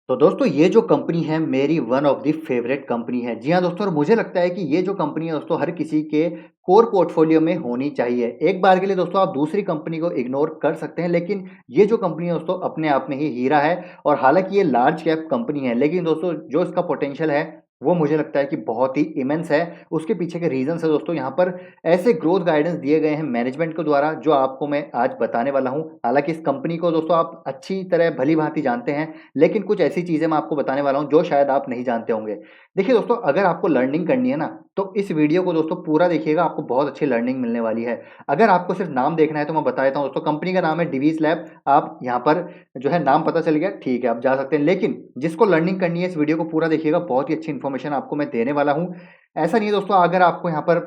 तो दोस्तों ये जो कंपनी है मेरी one of the favourite company है। जी हाँ दोस्तों, और मुझे लगता है कि ये जो कंपनी है दोस्तों हर किसी के कोर पोर्टफोलियो में होनी चाहिए। एक बार के लिए दोस्तों आप दूसरी कंपनी को इग्नोर कर सकते हैं, लेकिन ये जो कंपनी है दोस्तों अपने आप में ही हीरा है। और हालाँकि ये लार्ज कैप कंपनी है, लेकिन दोस्तों जो इसका पोटेंशियल है वो मुझे लगता है कि बहुत ही इमेंस है। उसके पीछे के रीज़न्स है दोस्तों, यहाँ पर ऐसे ग्रोथ गाइडेंस दिए गए हैं मैनेजमेंट के द्वारा जो आपको मैं आज बताने वाला हूँ। हालाँकि इस कंपनी को दोस्तों आप अच्छी तरह भली-भाँति जानते हैं, लेकिन कुछ ऐसी चीज़ें मैं आपको बताने वाला हूँ जो शायद आप नहीं जानते होंगे। देखिए दोस्तों, अगर आपको लर्निंग करनी है ना, तो इस वीडियो को दोस्तों पूरा देखिएगा, आपको बहुत अच्छी लर्निंग मिलने वाली है। अगर आपको सिर्फ़ नाम देखना है तो मैं बता देता हूँ दोस्तों, कंपनी का नाम है डिवीज़ लैब। आप यहाँ पर जो है नाम पता चल गया, ठीक है, आप जा सकते हैं। लेकिन जिसको लर्निंग करनी है इस वीडियो को पूरा देखिएगा, बहुत ही अच्छी इन्फॉर्मेशन आपको मैं देने वाला हूँ। ऐसा नहीं है दोस्तों, अगर आपको यहाँ पर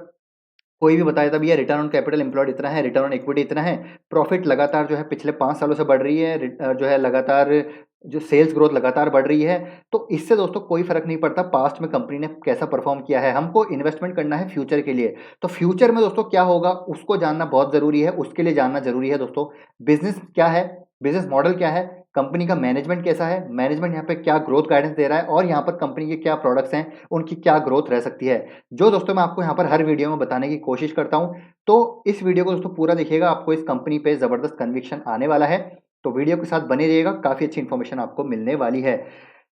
कोई भी बताए तब ये रिटर्न ऑन कैपिटल एम्प्लॉयड इतना है, रिटर्न ऑन इक्विटी इतना है, प्रॉफिट लगातार जो है पिछले 5 सालों से बढ़ रही है, जो है लगातार जो सेल्स ग्रोथ लगातार बढ़ रही है, तो इससे दोस्तों कोई फ़र्क नहीं पड़ता पास्ट में कंपनी ने कैसा परफ़ॉर्म किया है। हमको इन्वेस्टमेंट करना है फ्यूचर के लिए। तो फ्यूचर में दोस्तों क्या होगा उसको जानना बहुत ज़रूरी है, उसके लिए जानना ज़रूरी है दोस्तों, बिज़नेस क्या है, बिज़नेस मॉडल क्या है, कंपनी का मैनेजमेंट कैसा है, मैनेजमेंट यहाँ पे क्या ग्रोथ गाइडेंस दे रहा है और यहाँ पर कंपनी के क्या प्रोडक्ट्स हैं, उनकी क्या ग्रोथ रह सकती है। जो दोस्तों मैं आपको यहाँ पर हर वीडियो में बताने की कोशिश करता हूँ। तो इस वीडियो को दोस्तों पूरा देखिएगा, आपको इस कंपनी पे ज़बरदस्त कन्विक्शन आने वाला है। तो वीडियो के साथ बने रहिएगा, काफ़ी अच्छी इन्फॉर्मेशन आपको मिलने वाली है।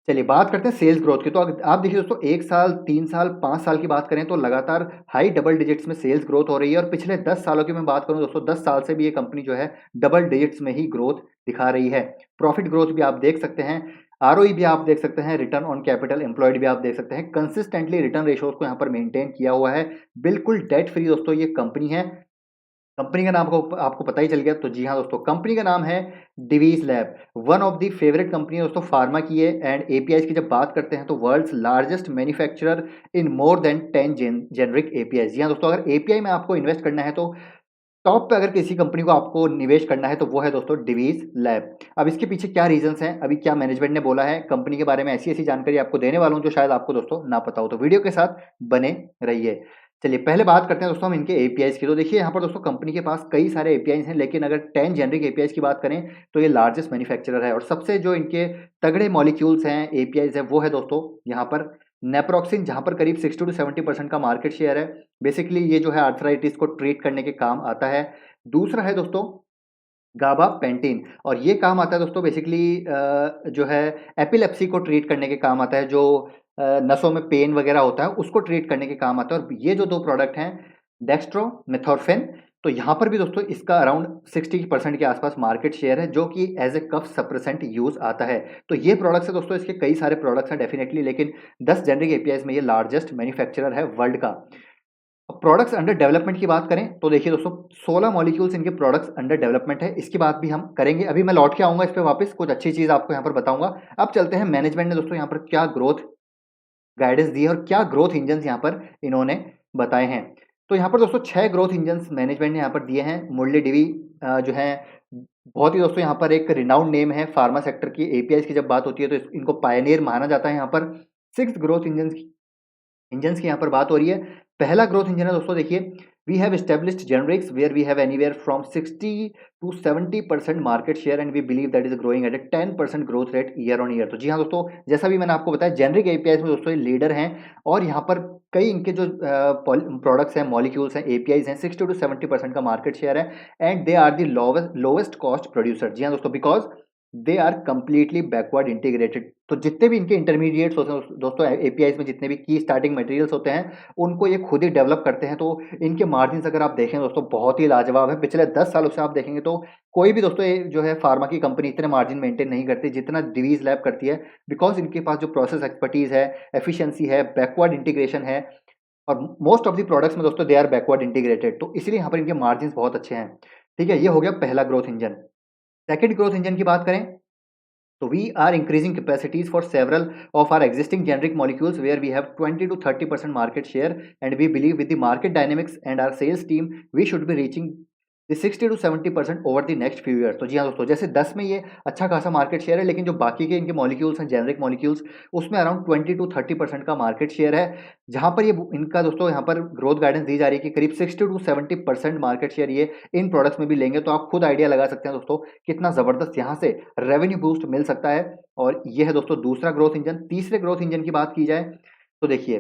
चलिए बात करते हैं सेल्स ग्रोथ की। तो अग आप देखिए दोस्तों, 1 साल, 3 साल, 5 साल की बात करें तो लगातार हाई डबल डिजिट्स में सेल्स ग्रोथ हो रही है। और पिछले 10 सालों की मैं बात करूँ दोस्तों, 10 साल से भी ये कंपनी जो है डबल डिजिट्स में ही ग्रोथ दिखा रही है। प्रॉफिट ग्रोथ भी आप देख सकते हैं, आरओई भी आप देख सकते हैं, रिटर्न ऑन कैपिटल एम्प्लॉयड भी आप देख सकते हैं। कंसिस्टेंटली रिटर्न रेशियोज़ को यहाँ पर मेंटेन किया हुआ है। बिल्कुल डेट फ्री दोस्तों ये कंपनी है। कंपनी का नाम को आपको पता ही चल गया। तो जी हाँ दोस्तों, कंपनी का नाम है Divi's lab. One of the favourite company है दोस्तों फार्मा की है। एंड एपीआईज़ की जब बात करते हैं तो वर्ल्ड्स लार्जेस्ट मैन्युफैक्चरर इन मोर देन 10 जेनेरिक एपीआईज़। जी हाँ दोस्तों, अगर एपीआई में आपको इन्वेस्ट करना है तो टॉप पे अगर किसी कंपनी को आपको निवेश करना है तो वो है दोस्तों डिवीज़ लैब। अब इसके पीछे क्या रीज़न्स हैं, अभी क्या मैनेजमेंट ने बोला है, कंपनी के बारे में ऐसी-ऐसी जानकारी आपको देने वाला हूँ जो शायद आपको दोस्तों ना पता हो। तो वीडियो के साथ बने रहिए। चलिए पहले बात करते हैं दोस्तों हम इनके एपीआईज़ की। तो देखिए यहाँ पर दोस्तों कंपनी के पास कई सारे एपीआईज़ हैं, लेकिन अगर 10 जेनेरिक एपीआईज़ की बात करें तो ये लार्जेस्ट मैन्युफैक्चरर है। और सबसे जो इनके तगड़े मॉलिक्यूल्स हैं, एपीआईज़ हैं, वो है दोस्तों यहाँ पर नेप्रोक्सिन, जहाँ पर करीब 60 टू 70% का मार्केट शेयर है। बेसिकली ये जो है आर्थराइटिस को ट्रीट करने के काम आता है। दूसरा है दोस्तों गाबापेंटिन, और ये काम आता है दोस्तों बेसिकली जो है एपिलेप्सी को ट्रीट करने के काम आता है। जो नसों में पेन वगैरह होता है उसको ट्रीट करने के काम आता है। और ये जो 2 प्रोडक्ट हैं डेक्स्ट्रोमेथोर्फिन, तो यहाँ पर भी दोस्तों इसका अराउंड 60% के आसपास मार्केट शेयर है, जो कि as a cough suppressant use आता है। तो ये प्रोडक्ट्स है दोस्तों, इसके कई सारे प्रोडक्ट्स हैं डेफिनिटली, लेकिन 10 जेनेरिक एपीआईज़ में ये लार्जेस्ट मैन्युफैक्चरर है वर्ल्ड का। अब प्रोडक्ट्स अंडर डेवलपमेंट की बात करें तो देखिए दोस्तों 16 मॉलिक्यूल्स इनके प्रोडक्ट्स अंडर डेवलपमेंट है। इसकी बात भी हम करेंगे, अभी मैं लौट के आऊँगा इस पे वापस, कुछ अच्छी चीज़ आपको यहाँ पर बताऊँगा। अब चलते हैं मैनेजमेंट ने दोस्तों यहाँ पर क्या ग्रोथ गाइडेंस दी है और क्या ग्रोथ इंजन्स यहाँ पर इन्होंने बताए हैं। तो यहाँ पर दोस्तों 6 ग्रोथ इंजन्स मैनेजमेंट ने यहाँ पर दिए हैं। मुरली डिवी जो है बहुत ही दोस्तों यहाँ पर एक रिनाउंड नेम है फार्मा सेक्टर की। एपीआईज़ की जब बात होती है तो इनको पायनियर माना जाता है। यहाँ पर 6 ग्रोथ इंजन्स की यहाँ पर बात हो रही है। पहला ग्रोथ इंजन है दोस्तों, देखिए we have established generics where we have anywhere from 60 to 70% market share and we believe that is growing at a 10% growth rate year on year. तो जी हाँ दोस्तों, जैसा भी मैंने आपको बताया जेनरिक एपीआईज में दोस्तों ये लीडर हैं। और यहाँ पर कई इनके जो प्रोडक्ट्स हैं, मॉलिक्यूल्स हैं, एपीआईज हैं, 60 टू 70% का मार्केट शेयर है। And they are the lowest cost producer. जी हाँ दोस्तों, because they are completely backward integrated. तो जितने भी इनके इंटरमीडिएट्स होते हैं दोस्तों, एपीआईज में जितने भी की स्टार्टिंग मटेरियल्स होते हैं उनको ये खुद ही डेवलप करते हैं। तो इनके मार्जिन्स अगर आप देखें दोस्तों बहुत ही लाजवाब है। पिछले 10 सालों से आप देखेंगे तो कोई भी दोस्तों ये जो है फार्मा की कंपनी इतने मार्जिन मेंटेन नहीं करती जितना डिवीज़ लैब करती है। बिकॉज़ इनके पास जो प्रोसेस एक्सपर्टीज़ है, एफिशिएंसी है, बैकवर्ड इंटीग्रेशन है। और मोस्ट ऑफ द प्रोडक्ट्स में दोस्तों दे आर बैकवर्ड इंटीग्रेटेड, तो इसलिए यहाँ पर इनके मार्जिन्स बहुत अच्छे हैं। ठीक है, ये हो गया पहला growth engine. Second growth engine की बात करें so we are increasing capacities for several of our existing generic molecules where we have 20 to 30% market share, and we believe with the market dynamics and our sales team we should be reaching the 60 to 70% over the next few years. तो जी हाँ दोस्तों, जैसे 10 में ये अच्छा खासा market share है, लेकिन जो बाकी के इनके मॉलिक्यूल्स हैं, जेनेरिक मॉलिक्यूल्स, उसमें अराउंड 20 टू 30% का मार्केट शेयर है। जहाँ पर ये इनका दोस्तों यहाँ पर ग्रोथ गाइडेंस दी जा रही है कि करीब 60 टू 70% मार्केट शेयर ये इन प्रोडक्ट्स में भी लेंगे। तो आप खुद आइडिया लगा सकते हैं दोस्तों कितना ज़बरदस्त यहाँ से रेवेन्यू बूस्ट मिल सकता है। और ये है दोस्तों दूसरा ग्रोथ इंजन। तीसरे ग्रोथ इंजन की बात की जाए तो देखिए,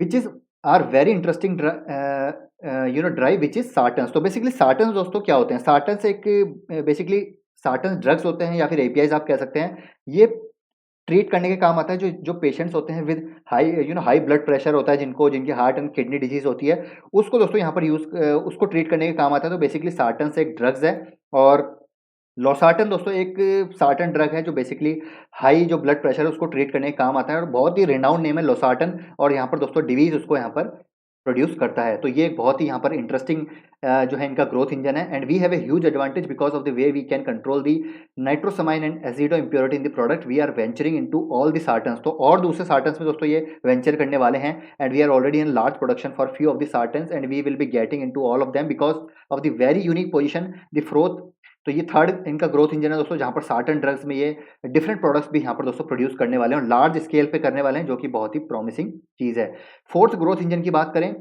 which is are very interesting drive, which is sartans. तो बेसिकली सार्टन्स दोस्तों क्या होते हैं? सार्टन्स एक बेसिकली सार्टन्स ड्रग्स होते हैं या फिर एपीआईज़ आप कह सकते हैं। ये ट्रीट करने के काम आता है जो जो पेशेंट्स होते हैं विद हाई ब्लड प्रेशर होता है, जिनके हार्ट एंड किडनी डिजीज़ होती है, उसको दोस्तों यहाँ पर उसको ट्रीट करने के काम आता है। तो बेसिकली सार्टन्स एक ड्रग्स है। और लॉसार्टन दोस्तों एक सार्टन ड्रग है जो बेसिकली हाई जो ब्लड प्रेशर है उसको ट्रीट करने के काम आता है, और बहुत ही रिनाउंड नेम है लॉसार्टन। और यहाँ पर दोस्तों डिवीज़ उसको यहाँ पर प्रोड्यूस करता है। तो ये एक बहुत ही यहाँ पर इंटरेस्टिंग जो है इनका ग्रोथ इंजन है। And we have a huge advantage because of the way we can control the nitrosamine and azido impurity in the product. We are venturing into all the sartans. तो और दूसरे सार्टन्स में दोस्तों ये वेंचर करने वाले हैं। And we are already in large production for few of the sartans and we will be getting into all of them because of the very unique position the froth. तो ये थर्ड इनका growth engine है दोस्तों, जहाँ पर सार्टन drugs में ये different products भी यहाँ पर दोस्तों प्रोड्यूस करने वाले हैं और लार्ज स्केल पे करने वाले हैं, जो कि बहुत ही प्रॉमिसिंग चीज़ है। फोर्थ ग्रोथ इंजन की बात करें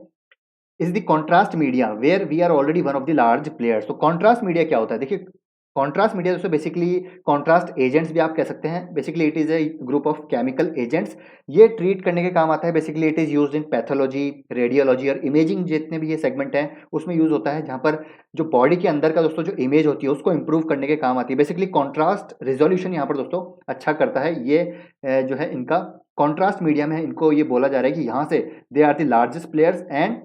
is the contrast media, where we are already one of the large players. तो कॉन्ट्रास्ट मीडिया क्या होता है? देखिए, कॉन्ट्रास्ट मीडिया दोस्तों बेसिकली कॉन्ट्रास्ट एजेंट्स भी आप कह सकते हैं। Basically it is a group of chemical agents. ये ट्रीट करने के काम आता है। Basically it is used in pathology, radiology और इमेजिंग, जितने भी ये सेगमेंट हैं उसमें यूज़ होता है, जहाँ पर जो बॉडी के अंदर का दोस्तों जो इमेज होती है उसको इंप्रूव करने के काम आती है। बेसिकली कॉन्ट्रास्ट रिजोल्यूशन यहाँ पर दोस्तों अच्छा करता है। ये जो है इनका कॉन्ट्रास्ट मीडिया में है, इनको ये बोला जा रहा है कि यहाँ से they are the largest players. And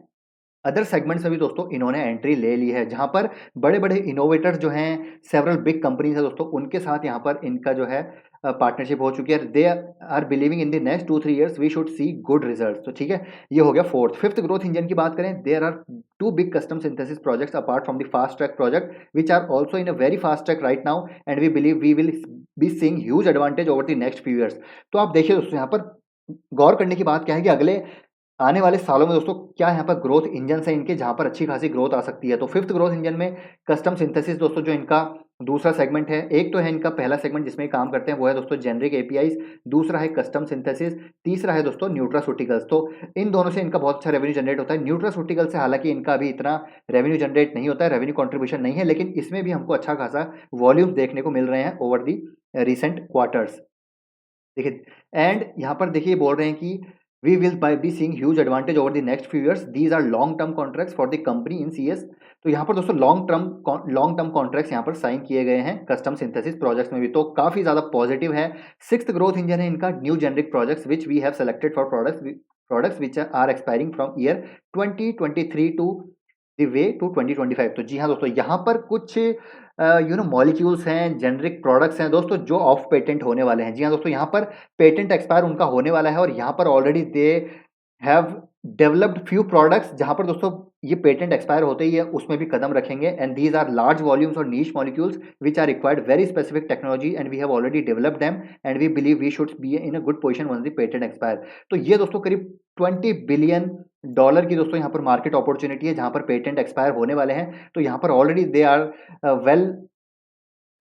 other segments में भी दोस्तों इन्होंने एंट्री ले ली है, जहाँ पर बड़े-बड़े इनोवेटर्स जो हैं, सेवरल बिग कंपनीज़ हैं दोस्तों, उनके साथ यहाँ पर इनका जो है पार्टनरशिप हो चुकी है। They are believing in the next 2-3 years we should see good results. तो ठीक है, ये हो गया फोर्थ। फिफ्थ ग्रोथ इंजन की बात करें, there are 2 big custom synthesis projects apart from the fast track project which are also in a very fast track right now and we believe we will be seeing huge advantage over the next few years. तो आप देखिए दोस्तों, यहाँ पर गौर करने की बात क्या है कि अगले आने वाले सालों में दोस्तों क्या यहाँ पर ग्रोथ इंजन्स हैं इनके, जहाँ पर अच्छी खासी ग्रोथ आ सकती है। तो फिफ्थ ग्रोथ इंजन में कस्टम सिंथेसिस दोस्तों जो इनका दूसरा सेगमेंट है। एक तो है इनका पहला सेगमेंट जिसमें काम करते हैं, वो है दोस्तों जेनरिक एपीआईज। दूसरा है कस्टम सिंथेसिस। तीसरा है दोस्तों न्यूट्रास्यूटिकल्स। तो इन दोनों से इनका बहुत अच्छा रेवेन्यू जनरेट होता है। न्यूट्रास्यूटिकल से हालांकि इनका अभी इतना रेवेन्यू जनरेट नहीं होता है, रेवेन्यू कॉन्ट्रीब्यूशन नहीं है, लेकिन इसमें भी हमको अच्छा खासा वॉल्यूम्स देखने को मिल रहे हैं ओवर दी रिसेंट क्वार्टर्स। देखिए, एंड यहाँ पर देखिए बोल रहे हैं कि we will be seeing huge advantage over the next few years. These are long term contracts for the company in CS. तो यहाँ पर दोस्तों लॉन्ग टर्म कॉन्ट्रैक्ट्स यहाँ पर साइन किए गए हैं कस्टम सिंथेसिस प्रोजेक्ट्स में भी, तो काफ़ी ज़्यादा पॉजिटिव है। सिक्स्थ ग्रोथ इंजन है इनका new generic projects which we have selected for products which are expiring from year 2023 to the way to 2025। तो जी हाँ दोस्तों, यहाँ पर कुछ मॉलिक्यूल्स हैं, जेनरिक प्रोडक्ट्स हैं दोस्तों, जो ऑफ पेटेंट होने वाले हैं। जी हाँ दोस्तों, यहाँ पर पेटेंट एक्सपायर उनका होने वाला है और यहाँ पर already they have developed few products, जहाँ पर दोस्तों ये पेटेंट एक्सपायर होते ही है उसमें भी कदम रखेंगे। And these are large volumes और niche molecules which are required very specific technology and we have already developed them and we believe we should be in a good position once the patent expire. तो ये दोस्तों करीब $20 billion की दोस्तों यहाँ पर market opportunity है, जहाँ पर पेटेंट एक्सपायर होने वाले हैं। तो यहाँ पर already they are well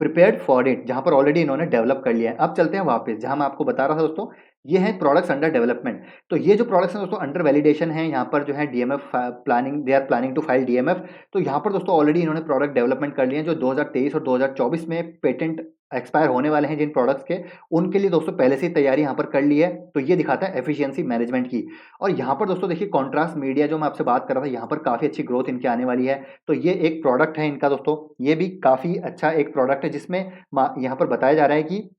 prepared for it, जहाँ पर ऑलरेडी इन्होंने डेवलप कर लिया है। अब चलते हैं वापस, जहाँ मैं आपको बता रहा था दोस्तों, ये हैं प्रोडक्ट्स अंडर डेवलपमेंट। तो ये जो प्रोडक्ट्स हैं दोस्तों अंडर वैलिडेशन है, यहाँ पर जो है DMF planning, they are planning to file DMF. तो यहाँ पर दोस्तों ऑलरेडी इन्होंने प्रोडक्ट डेवलपमेंट कर लिए हैं, जो 2023 और 2024 में पेटेंट एक्सपायर होने वाले हैं जिन प्रोडक्ट्स के, उनके लिए दोस्तों पहले से ही तैयारी यहाँ पर कर ली है। तो ये दिखाता है एफिशिएंसी मैनेजमेंट की। और यहाँ पर दोस्तों देखिए, कॉन्ट्रास्ट मीडिया जो मैं आपसे बात कर रहा था, यहाँ पर काफ़ी अच्छी ग्रोथ इनकी आने वाली है। तो ये एक प्रोडक्ट है इनका दोस्तों, ये भी काफ़ी अच्छा एक प्रोडक्ट है, जिसमें यहाँ पर बताया जा रहा है कि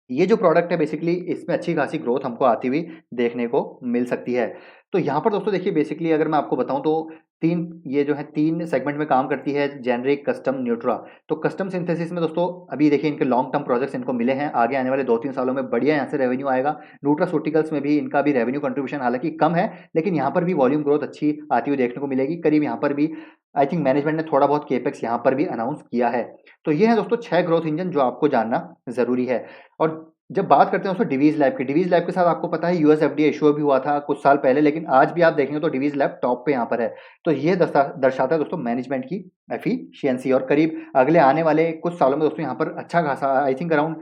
ये जो प्रोडक्ट है बेसिकली इसमें अच्छी खासी ग्रोथ हमको आती हुई देखने को मिल सकती है। तो यहाँ पर दोस्तों देखिए, बेसिकली अगर मैं आपको बताऊँ तो ये जो है 3 सेगमेंट में काम करती है, जेनरिक, कस्टम, न्यूट्रा। तो कस्टम सिंथेसिस में दोस्तों अभी देखिए इनके लॉन्ग टर्म प्रोजेक्ट्स इनको मिले हैं, आगे आने वाले 2-3 सालों में बढ़िया यहाँ से रेवेन्यू आएगा। न्यूट्रास्यूटिकल्स में भी इनका भी रेवेन्यू कंट्रीब्यूशन हालांकि कम है, लेकिन यहाँ पर भी वॉल्यूम ग्रोथ अच्छी आती हुई देखने को मिलेगी। करीब यहाँ पर भी आई थिंक मैनेजमेंट ने थोड़ा बहुत केपेक्स यहाँ पर भी अनाउंस किया है। तो ये है दोस्तों 6 ग्रोथ इंजन जो आपको जानना ज़रूरी है। और जब बात करते हैं दोस्तों डिवीज़ लैब के साथ आपको पता है यूएस एफडीए इश्यू भी हुआ था कुछ साल पहले, लेकिन आज भी आप देखेंगे तो डिवीज़ लैब टॉप पे यहाँ पर है। तो ये दर्शाता है दोस्तों मैनेजमेंट की एफिशिएंसी, और करीब अगले आने वाले कुछ सालों में दोस्तों यहाँ पर अच्छा खासा I think around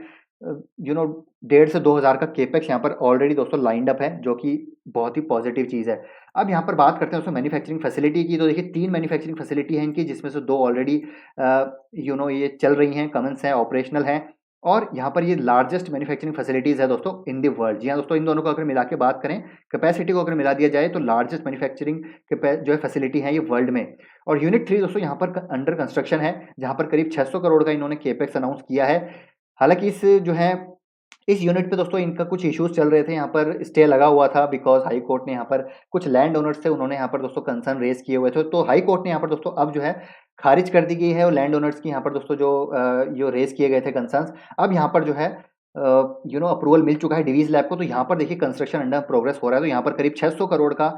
you know 1.5 से 2 हज़ार का केपेक्स यहाँ पर ऑलरेडी दोस्तों लाइंड अप है, जो कि बहुत ही पॉजिटिव चीज़ है। अब यहाँ पर बात करते हैं दोस्तों मैन्युफैक्चरिंग फैसिलिटी की, तो देखिए 3 मैन्युफैक्चरिंग फैसिलिटी है इनकी, जिसमें से 2 ऑलरेडी ये चल रही हैं, कमेंस हैं, ऑपरेशनल हैं, और यहाँ पर ये लार्जेस्ट मैन्युफैक्चरिंग फैसिलिटीज़ है दोस्तों इन द वर्ल्ड। जी हाँ दोस्तों, इन दोनों को अगर मिला के बात करें, कैपेसिटी को अगर मिला दिया जाए, तो लार्जेस्ट मैन्युफैक्चरिंग जो है फैसिलिटी है ये वर्ल्ड में। और यूनिट 3 दोस्तों यहाँ पर अंडर कंस्ट्रक्शन है, जहाँ पर करीब 600 करोड़ का इन्होंने केपेक्स अनाउंस किया है। हालाँकि इस यूनिट पे दोस्तों इनका कुछ इश्यूज़ चल रहे थे, यहाँ पर स्टे लगा हुआ था बिकॉज़ हाई कोर्ट ने यहाँ पर कुछ लैंड ओनर्स थे, उन्होंने यहाँ पर दोस्तों कंसर्न रेज़ किए हुए थे। तो हाई कोर्ट ने यहाँ पर दोस्तों अब जो है खारिज कर दी गई है, और लैंड ओनर्स की यहाँ पर दोस्तों जो रेज़ किए गए थे कंसर्न्स, अब यहाँ पर जो है अप्रूवल मिल चुका है डिवीज़ लैब को। तो यहाँ पर देखिए कंस्ट्रक्शन अंडर प्रोग्रेस हो रहा है, तो यहाँ पर करीब 600 करोड़ का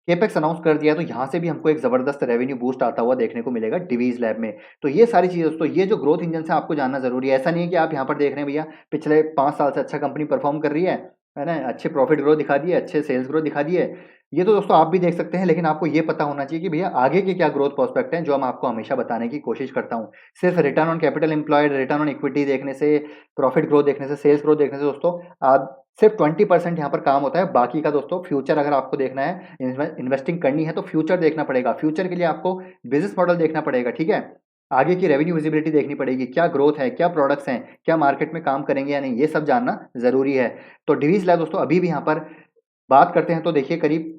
केपेक्स अनाउंस कर दिया है, तो यहाँ से भी हमको एक ज़बरदस्त रेवेन्यू बूस्ट आता हुआ देखने को मिलेगा डिवीज़ लैब में। तो ये सारी चीज़ें दोस्तों, ये जो ग्रोथ इंजन है आपको जानना ज़रूरी है। ऐसा नहीं है कि आप यहाँ पर देख रहे हैं भैया पिछले 5 साल से अच्छा कंपनी परफ़ॉर्म कर रही है ना? अच्छे प्रॉफिट ग्रोथ दिखा दिए, अच्छे सेल्स ग्रोथ दिखा दिए। ये तो दोस्तों आप भी देख सकते हैं, लेकिन आपको ये पता होना चाहिए कि भैया आगे के क्या ग्रोथ प्रोस्पेक्ट हैं, जो मैं आपको हमेशा बताने की कोशिश करता हूँ। सिर्फ़ return on capital employed, return on equity देखने से, प्रॉफिट ग्रोथ देखने से, सेल्स ग्रोथ देखने से दोस्तों आप सिर्फ 20% यहाँ पर काम होता है। बाकी का दोस्तों फ्यूचर अगर आपको देखना है, इन्वेस्टिंग करनी है, तो फ्यूचर देखना पड़ेगा। फ्यूचर के लिए आपको बिज़नेस मॉडल देखना पड़ेगा, ठीक है? आगे की रेवेन्यू विजिबिलिटी देखनी पड़ेगी, क्या ग्रोथ है, क्या प्रोडक्ट्स हैं, क्या मार्केट में काम करेंगे या नहीं, ये सब जानना ज़रूरी है। तो डिवीज़ लैब दोस्तों अभी भी यहाँ पर बात करते हैं तो देखिए करीब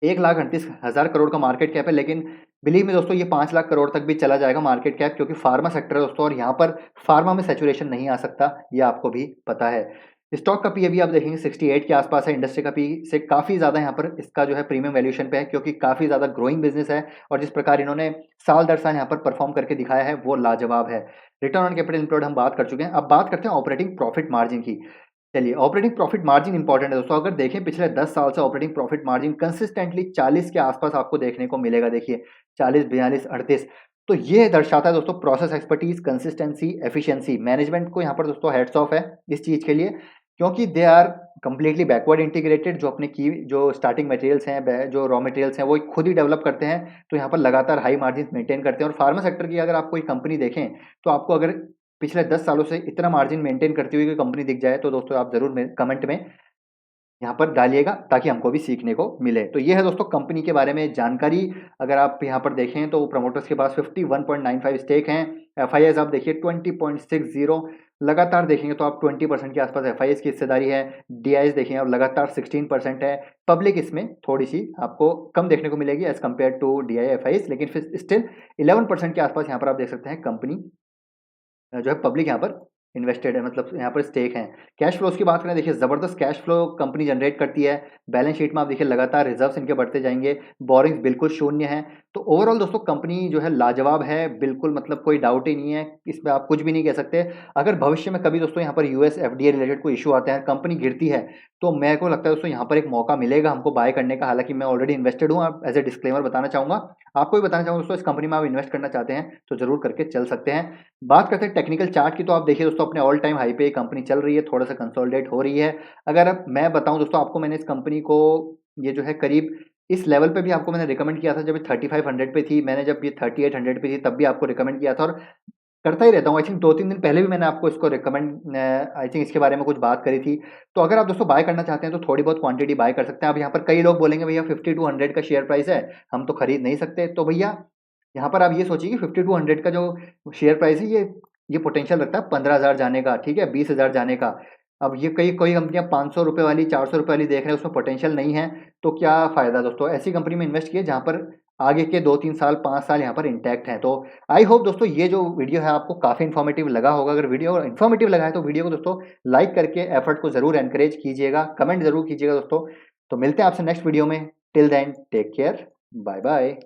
1,38,000 करोड़ का मार्केट कैप है, लेकिन बिलीव मी दोस्तों ये 5 लाख करोड़ तक भी चला जाएगा मार्केट कैप, क्योंकि फार्मा सेक्टर है दोस्तों, और यहाँ पर फार्मा में सैचुरेशन नहीं आ सकता, ये आपको भी पता है। स्टॉक का पी अभी आप देखेंगे 68 के आसपास है, इंडस्ट्री का पी से काफ़ी ज़्यादा यहाँ पर इसका जो है प्रीमियम वैल्यूएशन पे है, क्योंकि काफ़ी ज़्यादा ग्रोइंग बिजनेस है, और जिस प्रकार इन्होंने साल दर साल यहाँ पर परफॉर्म करके दिखाया है वो लाजवाब है। रिटर्न ऑन कैपिटल एम्प्लॉयड हम बात कर चुके हैं, अब बात करते हैं ऑपरेटिंग प्रॉफिट मार्जिन की। चलिए, ऑपरेटिंग प्रॉफिट मार्जिन इंपॉर्टेंट है दोस्तों। अगर देखें पिछले 10 साल से ऑपरेटिंग प्रॉफिट मार्जिन कंसिस्टेंटली 40 के आसपास आपको देखने को मिलेगा। देखिए 40, 42, 38, तो ये दर्शाता है दोस्तों process expertise, consistency, efficiency. Management को यहाँ पर दोस्तों हेड्स ऑफ है इस चीज़ के लिए, क्योंकि they are completely backward integrated. जो अपने की जो स्टार्टिंग मटेरियल्स हैं, जो रॉ मटेरियल्स हैं, वो खुद ही डेवलप करते हैं, तो यहाँ पर लगातार हाई मार्जिन मेंटेन करते हैं। और फार्मा सेक्टर की अगर आप कोई कंपनी देखें, तो आपको अगर पिछले 10 सालों से इतना मार्जिन मेंटेन करती हुई कोई कंपनी दिख जाए, तो दोस्तों आप ज़रूर कमेंट में यहाँ पर डालिएगा, ताकि हमको भी सीखने को मिले। तो ये है दोस्तों कंपनी के बारे में जानकारी। अगर आप यहाँ पर देखें तो प्रमोटर्स के पास 51.95 स्टेक हैं। एफआईआईज़ आप देखिए 20.60, लगातार देखेंगे तो आप 20% के आसपास एफआईआईज़ की हिस्सेदारी है। डीआईएस देखें आप लगातार 16% है। पब्लिक इसमें थोड़ी सी आपको कम देखने को मिलेगी एज़ कम्पेयर टू डीआई एफआईआईज़, लेकिन फिर स्टिल 11% के आसपास यहाँ पर आप देख सकते हैं कंपनी जो है पब्लिक यहाँ पर इन्वेस्टेड है, मतलब यहाँ पर स्टेक हैं। कैश फ्लोज़ की बात करें, देखिए ज़बरदस्त कैश फ्लो कंपनी जनरेट करती है। बैलेंस शीट में आप देखिए लगातार रिजर्व्स इनके बढ़ते जाएँगे, बोरिंग्स बिल्कुल शून्य है। तो ओवरऑल दोस्तों कंपनी जो है लाजवाब है, बिल्कुल मतलब कोई डाउट ही नहीं है, इसमें आप कुछ भी नहीं कह सकते। अगर भविष्य में कभी दोस्तों यहाँ पर यूएस एफडीए रिलेटेड कोई इश्यू आता है, कंपनी गिरती है, तो मेरे को लगता है दोस्तों यहाँ पर एक मौका मिलेगा हमको बाय करने का। हालाँकि मैं ऑलरेडी इन्वेस्टेड हूँ, आप एज़ अ डिस्क्लेमर बताना चाहूँगा। आपको भी बताना चाहूँगा दोस्तों, इस कंपनी में आप इन्वेस्ट करना चाहते हैं, तो ज़रूर करके चल सकते हैं। बात करते हैं टेक्निकल चार्ट की, तो आप देखिए दोस्तों अपने ऑल टाइम हाई पे कंपनी चल रही है, थोड़ा-सा कंसोलिडेट हो रही है। अगर अब मैं बताऊँ दोस्तों आपको, मैंने इस कंपनी को ये जो है करीब इस लेवल पे भी आपको मैंने रिकमेंड किया था जब ये 3500 पे थी। मैंने जब ये 3800 पे थी तब भी आपको रिकमेंड किया था, और करता ही रहता हूँ। आई थिंक 2-3 दिन पहले भी मैंने आपको इसको रिकमेंड आई थिंक इसके बारे में कुछ बात करी थी। तो अगर आप दोस्तों बाय करना चाहते हैं तो थोड़ी बहुत क्वांटिटी बाय कर सकते हैं। अब यहाँ पर कई लोग बोलेंगे भैया 50 टू 100 का शेयर प्राइस है, हम तो खरीद नहीं सकते। तो भैया यहाँ पर आप ये सोचिए कि 50 टू 100 का जो शेयर प्राइस है, ये पोटेंशियल रखता है 15,000 जाने का, ठीक है, 20,000 जाने का। अब ये कई कोई कंपनियाँ ₹500 वाली, ₹400 वाली देख रहे हैं, उसमें पोटेंशियल नहीं है, तो क्या फ़ायदा दोस्तों? ऐसी कंपनी में इन्वेस्ट कीजिए जहाँ पर आगे के 2-3 साल, 5 साल यहाँ पर इंटैक्ट हैं। तो आई होप दोस्तों ये जो वीडियो है आपको काफ़ी इन्फॉर्मेटिव लगा होगा। अगर वीडियो इन्फॉर्मेटिव लगा है तो वीडियो को दोस्तों लाइक करके एफर्ट को ज़रूर एनकरेज कीजिएगा, कमेंट ज़रूर कीजिएगा दोस्तों। तो मिलते हैं आपसे नेक्स्ट वीडियो में। Till then take care, bye bye.